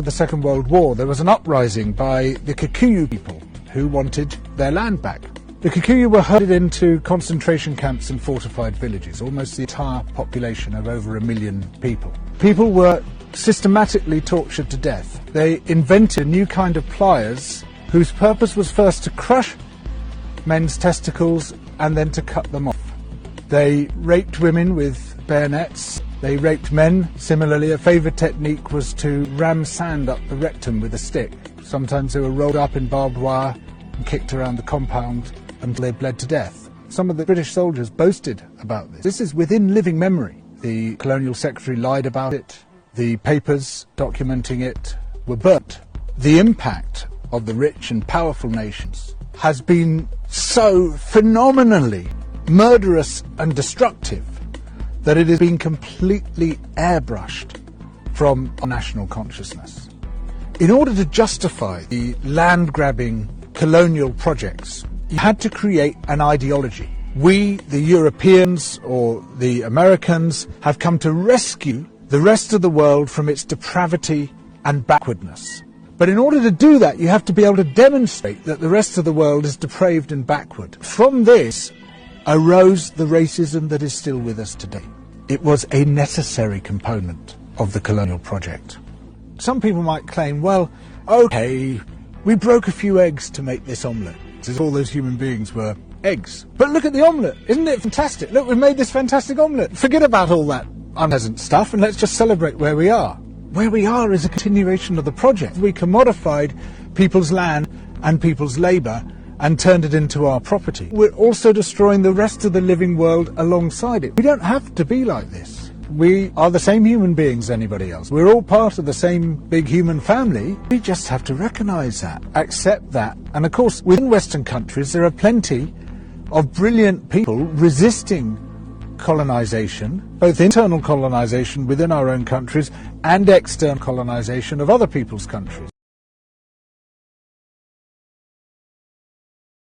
the Second World War, there was an uprising by the Kikuyu people who wanted their land back. The Kikuyu were herded into concentration camps and fortified villages, almost the entire population of over 1 million people. People were systematically tortured to death. They invented a new kind of pliers whose purpose was first to crush men's testicles and then to cut them off. They raped women with bayonets. They raped men. Similarly, a favourite technique was to ram sand up the rectum with a stick. Sometimes they were rolled up in barbed wire and kicked around the compound until they bled to death. Some of the British soldiers boasted about this. This is within living memory. The Colonial Secretary lied about it. The papers documenting it were burnt. The impact of the rich and powerful nations has been so phenomenally murderous and destructive that it has been completely airbrushed from our national consciousness. In order to justify the land-grabbing colonial projects, you had to create an ideology. We, the Europeans or the Americans, have come to rescue the rest of the world from its depravity and backwardness. But in order to do that, you have to be able to demonstrate that the rest of the world is depraved and backward. From this arose the racism that is still with us today. It was a necessary component of the colonial project. Some people might claim, well, okay, we broke a few eggs to make this omelette. As all those human beings were eggs. But look at the omelette. Isn't it fantastic? Look, we've made this fantastic omelette. Forget about all that unpleasant stuff and let's just celebrate where we are. Where we are is a continuation of the project. We commodified people's land and people's labour and turned it into our property. We're also destroying the rest of the living world alongside it. We don't have to be like this. We are the same human beings as anybody else. We're all part of the same big human family. We just have to recognise that, accept that. And of course, within Western countries, there are plenty of brilliant people resisting colonisation, both internal colonisation within our own countries and external colonisation of other people's countries.